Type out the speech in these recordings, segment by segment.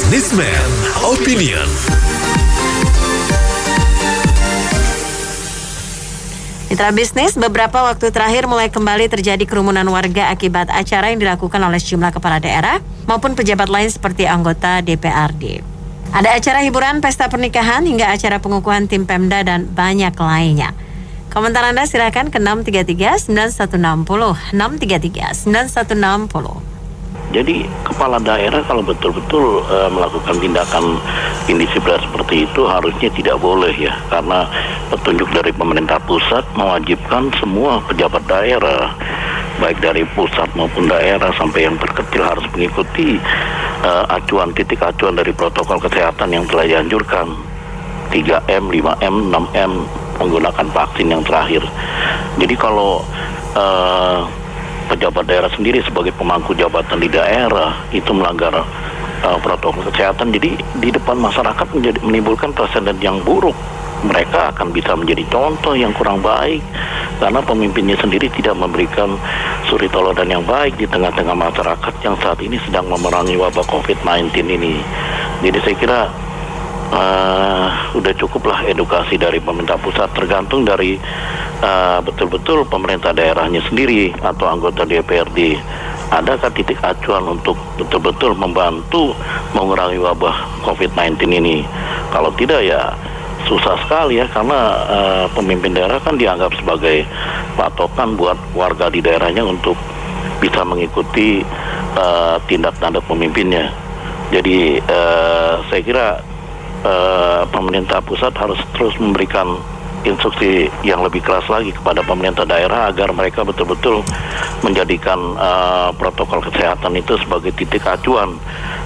Businessman Opinion. Mitra bisnis, beberapa waktu terakhir mulai kembali terjadi kerumunan warga akibat acara yang dilakukan oleh sejumlah kepala daerah maupun pejabat lain seperti anggota DPRD. Ada acara hiburan, pesta pernikahan, hingga acara pengukuhan tim Pemda dan banyak lainnya. Komentar Anda silakan ke 633-9160, 633-9160. Jadi kepala daerah kalau betul-betul melakukan tindakan indisipliner seperti itu harusnya tidak boleh ya, karena petunjuk dari pemerintah pusat mewajibkan semua pejabat daerah baik dari pusat maupun daerah sampai yang terkecil harus mengikuti titik acuan dari protokol kesehatan yang telah dianjurkan 3M, 5M, 6M menggunakan vaksin yang terakhir. Jadi kalau pejabat daerah sendiri sebagai pemangku jabatan di daerah itu melanggar protokol kesehatan, jadi di depan masyarakat menimbulkan presiden yang buruk. Mereka akan bisa menjadi contoh yang kurang baik karena pemimpinnya sendiri tidak memberikan suri teladan yang baik di tengah-tengah masyarakat yang saat ini sedang memerangi wabah COVID-19 ini. Jadi saya kira udah cukuplah edukasi dari pemerintah pusat, tergantung dari betul-betul pemerintah daerahnya sendiri atau anggota DPRD. Adakah titik acuan untuk betul-betul membantu mengurangi wabah COVID-19 ini? Kalau tidak ya susah sekali ya, karena pemimpin daerah kan dianggap sebagai patokan buat warga di daerahnya untuk bisa mengikuti tindak tanduk pemimpinnya. Jadi saya kira pemerintah pusat harus terus memberikan instruksi yang lebih keras lagi kepada pemerintah daerah agar mereka betul-betul menjadikan protokol kesehatan itu sebagai titik acuan,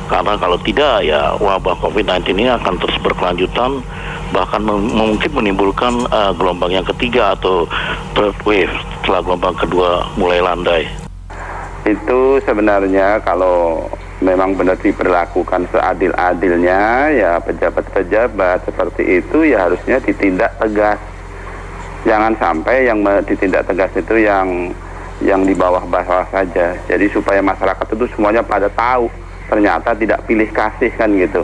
karena kalau tidak ya wabah COVID-19 ini akan terus berkelanjutan, bahkan mungkin menimbulkan gelombang yang ketiga atau third wave setelah gelombang kedua mulai landai. Itu sebenarnya kalau memang benar diberlakukan seadil-adilnya, ya pejabat-pejabat seperti itu ya harusnya ditindak tegas. Jangan sampai yang ditindak tegas itu yang di bawah-bawah saja. Jadi supaya masyarakat itu semuanya pada tahu, ternyata tidak pilih kasih kan gitu.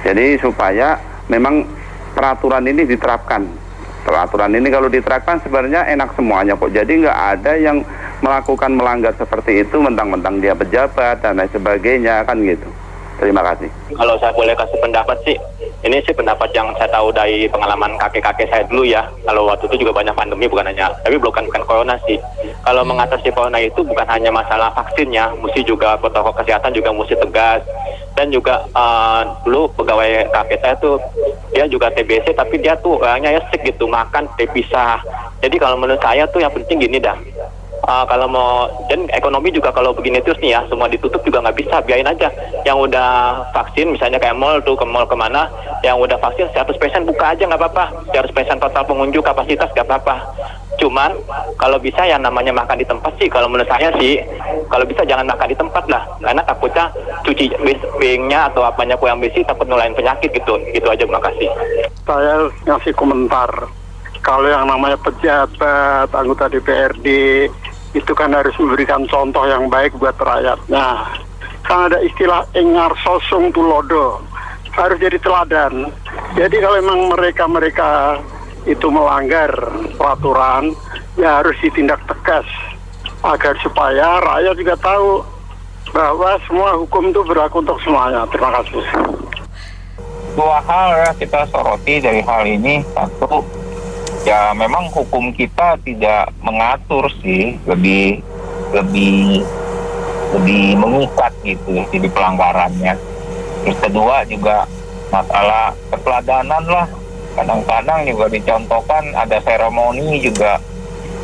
Jadi supaya memang peraturan ini diterapkan. Peraturan ini kalau diterapkan sebenarnya enak semuanya kok. Jadi nggak ada yang melakukan melanggar seperti itu mentang-mentang dia pejabat dan lain sebagainya kan gitu. Terima kasih. Kalau saya boleh kasih pendapat sih, ini sih pendapat yang saya tahu dari pengalaman kakek-kakek saya dulu ya. Kalau waktu itu juga banyak pandemi, tapi bukan corona sih. Kalau mengatasi corona itu bukan hanya masalah vaksinnya, mesti juga protokol kesehatan juga mesti tegas. Dan juga dulu pegawai kakek saya tuh dia juga TBC, tapi dia tuh orangnya ya sick gitu, makan terpisah. Jadi kalau menurut saya tuh yang penting gini dah. Kalau mau, dan ekonomi juga kalau begini terus nih ya, semua ditutup juga nggak bisa, biarin aja. Yang udah vaksin, misalnya kayak mall tuh, ke mall kemana, yang udah vaksin 100% buka aja nggak apa-apa, 100% total pengunjung kapasitas nggak apa-apa. Cuman kalau bisa yang namanya makan di tempat sih, kalau menurut saya sih, kalau bisa jangan makan di tempat lah, karena takutnya cuci piringnya atau apanya kurang bersih, takut nularin penyakit gitu. Gitu aja, makasih. Saya ngasih komentar, kalau yang namanya pejabat, anggota DPRD, itu kan harus memberikan contoh yang baik buat rakyatnya. Kan ada istilah engar sosung tulodo, harus jadi teladan. Jadi kalau memang mereka itu melanggar peraturan, ya harus ditindak tegas agar supaya rakyat juga tahu bahwa semua hukum itu berlaku untuk semuanya. Terima kasih. Dua hal ya kita soroti dari hal ini. Satu, ya memang hukum kita tidak mengatur sih, lebih mengikat gitu jadi pelanggarannya. Terus kedua juga masalah keteladanan lah, kadang-kadang juga dicontohkan ada seremoni juga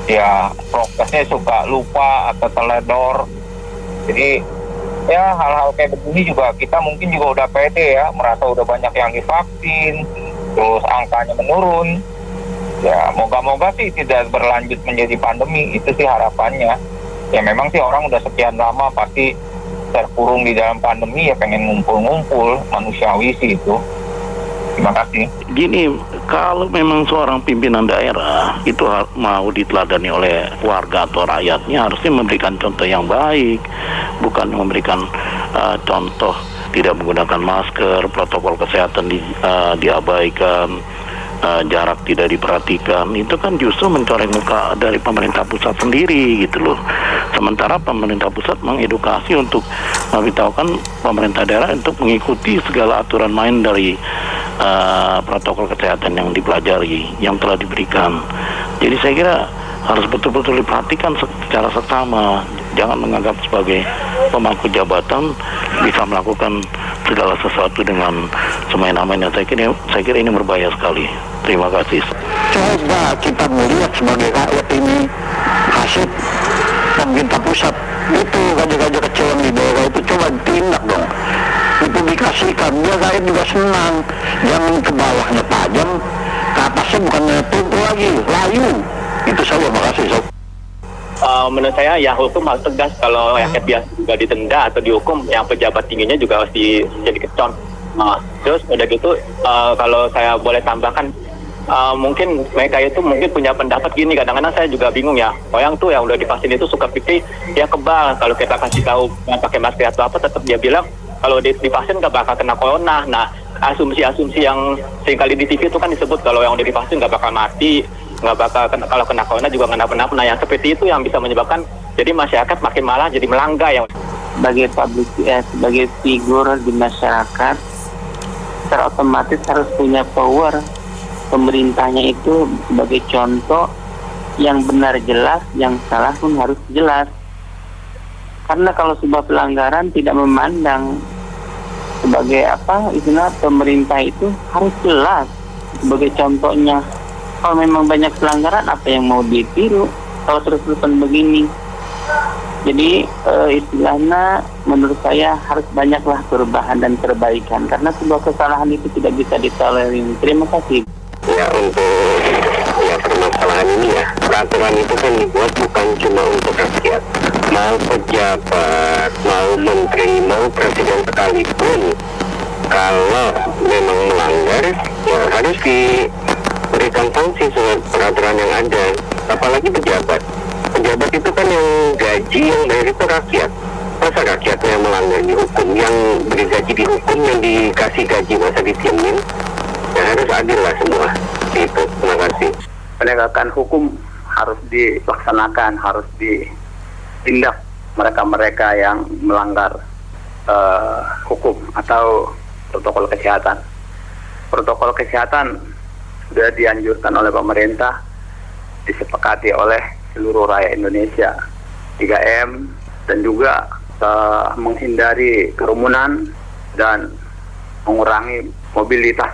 ya prokesnya suka lupa atau teledor. Jadi ya hal-hal kayak begini juga kita mungkin juga udah pede ya, merasa udah banyak yang divaksin, terus angkanya menurun. Ya moga-moga sih tidak berlanjut menjadi pandemi, itu sih harapannya. Ya memang sih orang udah sekian lama pasti terkurung di dalam pandemi, ya pengen ngumpul-ngumpul, manusiawi sih itu. Terima kasih. Gini, kalau memang seorang pimpinan daerah itu mau diteladani oleh warga atau rakyatnya, harusnya memberikan contoh yang baik, bukan memberikan contoh tidak menggunakan masker, protokol kesehatan diabaikan, jarak tidak diperhatikan, itu kan justru mencoreng muka dari pemerintah pusat sendiri gitu loh. Sementara pemerintah pusat mengedukasi untuk memberitahukan pemerintah daerah untuk mengikuti segala aturan main dari protokol kesehatan yang dipelajari, yang telah diberikan. Jadi saya kira harus betul-betul diperhatikan secara seksama, jangan menganggap sebagai pemangku jabatan bisa melakukan segala sesuatu dengan semena-mena. Saya kira ini berbahaya sekali. Terima kasih. Coba kita melihat sebagai rakyat ini hasil pemerintah pusat itu gajah-gajah kecil yang di daerah itu coba tindak dong, dipublikasikan biar rakyat juga senang. Jangan ke bawahnya tajam, ke atasnya bukannya pintu lagi, layu. Itu saja, makasih Sob. Menurut saya ya hukum harus tegas. Kalau rakyat biasa juga ditenda atau dihukum, yang pejabat tingginya juga harus jadi kecon. Terus udah gitu, kalau saya boleh tambahkan, mungkin mereka itu mungkin punya pendapat gini. Kadang-kadang saya juga bingung ya, orang tuh yang udah divaksin itu suka pikir ya kebal. Kalau kita kasih tahu pakai masker atau apa, tetap dia bilang kalau divaksin nggak bakal kena corona. Nah, asumsi-asumsi yang seringkali di TV itu kan disebut kalau yang udah divaksin nggak bakal mati, nggak bakal kalau kena corona juga nggak kenapa-napa. Nah, yang seperti itu yang bisa menyebabkan jadi masyarakat makin malah jadi melanggar yang sebagai public sebagai figur di masyarakat secara otomatis harus punya power. Pemerintahnya itu sebagai contoh yang benar jelas, yang salah pun harus jelas. Karena kalau sebuah pelanggaran tidak memandang sebagai apa istilah pemerintah itu harus jelas sebagai contohnya. Kalau memang banyak pelanggaran, apa yang mau ditiru kalau terus-terusan begini? Jadi istilahnya menurut saya harus banyaklah perubahan dan perbaikan, karena sebuah kesalahan itu tidak bisa ditolerir. Terima kasih. Ya, untuk permasalahan ini ya, peraturan itu kan dibuat bukan cuma untuk rakyat, mau pejabat, mau menteri, mau presiden sekalipun, kalau memang melanggar ya harus diberikan sanksi sesuai peraturan yang ada. Apalagi pejabat itu kan yang gaji yang bayar itu rakyat. Masa rakyatnya melanggar dihukum, yang beri gaji dihukum, yang dikasih gaji masa ditiemin? Ya harus adil lah semua. Itu, terima kasih. Penegakan hukum harus dilaksanakan, harus ditindak mereka-mereka yang melanggar hukum atau protokol kesehatan. Protokol kesehatan sudah dianjurkan oleh pemerintah, disepakati oleh seluruh rakyat Indonesia, 3M, dan juga menghindari kerumunan dan mengurangi mobilitas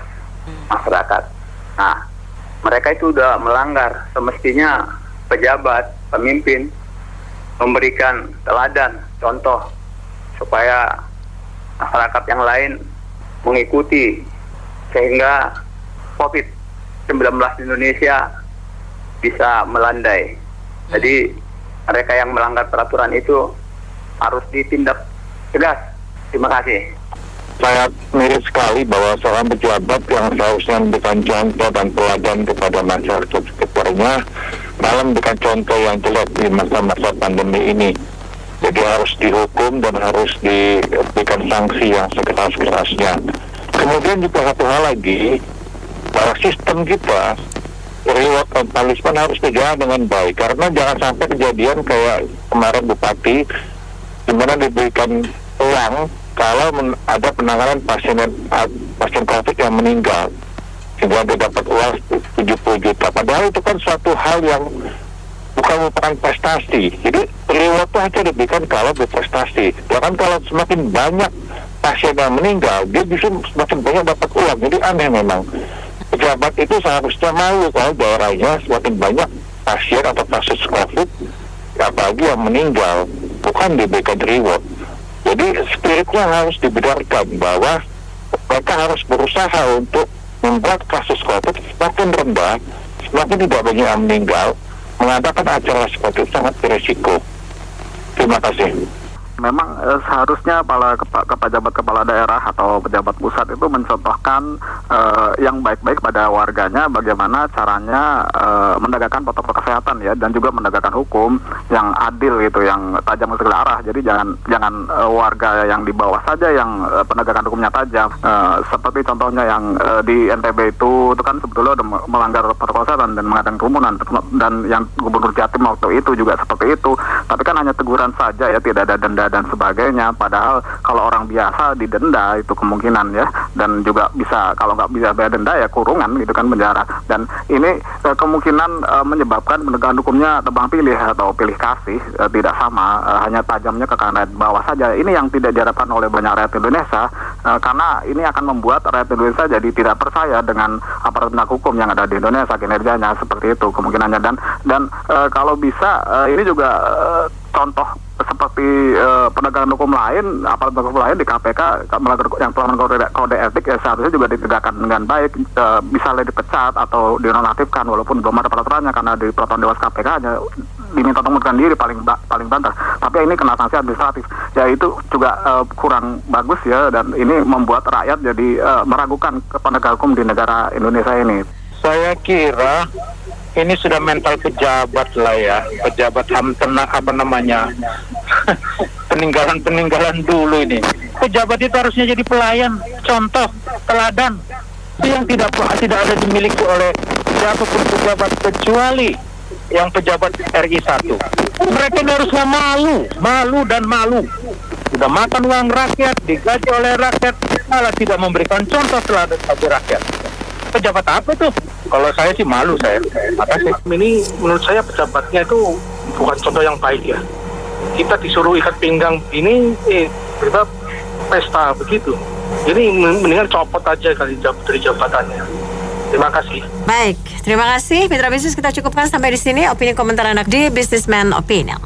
masyarakat. Nah, mereka itu sudah melanggar. Semestinya pejabat, pemimpin memberikan teladan, contoh, supaya masyarakat yang lain mengikuti, sehingga COVID-19 di Indonesia bisa melandai. Jadi mereka yang melanggar peraturan itu harus ditindak tegas. Terima kasih. Saya mirip sekali bahwa seorang pejabat yang seharusnya memberikan contoh dan teladan kepada masyarakat sekitarnya malah memberikan contoh yang jelek di masa-masa pandemi ini. Jadi harus dihukum dan harus diberikan sanksi yang sekeras-kerasnya. Kemudian juga satu hal lagi, bahwa sistem kita reward and punishment harus berjalan dengan baik, karena jangan sampai kejadian kayak kemarin Bupati di mana diberikan uang kalau ada penanganan pasien COVID yang meninggal, sehingga dia dapat uang 70 juta. Padahal itu kan suatu hal yang bukan merupakan prestasi. Jadi reward itu hanya diberikan kalau berprestasi. Bahkan kalau semakin banyak pasien yang meninggal, dia bisa semakin banyak dapat uang. Jadi aneh memang. Pejabat itu seharusnya malu kalau daerahnya semakin banyak pasien atau kasus COVID, apalagi yang meninggal, bukan diberikan reward. Jadi spiritnya harus dibenarkan bahwa mereka harus berusaha untuk membuat kasus COVID semakin rendah, semakin tidak banyak yang meninggal. Mengadakan acara seperti itu sangat berisiko. Terima kasih. Memang seharusnya pejabat kepala daerah atau pejabat pusat itu mencontohkan yang baik-baik pada warganya, bagaimana caranya menegakkan protokol kesehatan ya, dan juga menegakkan hukum yang adil gitu, yang tajam ke segala arah. Jadi jangan warga yang di bawah saja yang penegakan hukumnya tajam. Seperti contohnya yang di NTB itu kan sebetulnya udah melanggar protokol kesehatan dan mengadakan kerumunan, dan yang Gubernur Jatim waktu itu juga seperti itu. Tapi kan hanya teguran saja ya, tidak ada denda dan sebagainya. Padahal kalau orang biasa didenda itu kemungkinan ya, dan juga bisa kalau nggak bisa bayar denda ya kurungan gitu kan, penjara. Dan ini kemungkinan menyebabkan penegakan hukumnya tebang pilih atau pilih kasih, tidak sama, hanya tajamnya ke kanan bawah saja. Ini yang tidak diharapkan oleh banyak rakyat Indonesia, karena ini akan membuat rakyat Indonesia jadi tidak percaya dengan aparat penegak hukum yang ada di Indonesia, kinerjanya seperti itu kemungkinannya. Dan kalau bisa ini juga contoh seperti penegakan hukum lain, aparat penegak hukum lain di KPK yang telah melanggar kode etik ya seharusnya juga ditegakkan dengan baik, misalnya dipecat atau dinonaktifkan walaupun belum ada peraturannya, karena di peraturan Dewas KPK hanya diminta untuk mengundurkan diri paling banter. Tapi ini kena sanksi administratif, ya itu juga kurang bagus ya, dan ini membuat rakyat jadi meragukan penegak hukum di negara Indonesia ini. Saya kira ini sudah mental pejabat lah ya, pejabat peninggalan dulu ini. Pejabat itu harusnya jadi pelayan, contoh, teladan. Itu yang tidak ada dimiliki oleh siapapun pejabat kecuali yang pejabat RI 1. Mereka ini harusnya malu dan malu. Sudah makan uang rakyat, digaji oleh rakyat, malah tidak memberikan contoh teladan bagi rakyat. Pejabat apa tuh? Kalau saya sih malu saya. Apa sih? Ini menurut saya pejabatnya itu bukan contoh yang baik ya. Kita disuruh ikat pinggang ini, kita pesta begitu. Jadi mendingan copot aja kali dari jabatannya. Terima kasih. Baik, terima kasih Mitra Bisnis, kita cukupkan sampai di sini opini komentar anak di Businessman Opinion.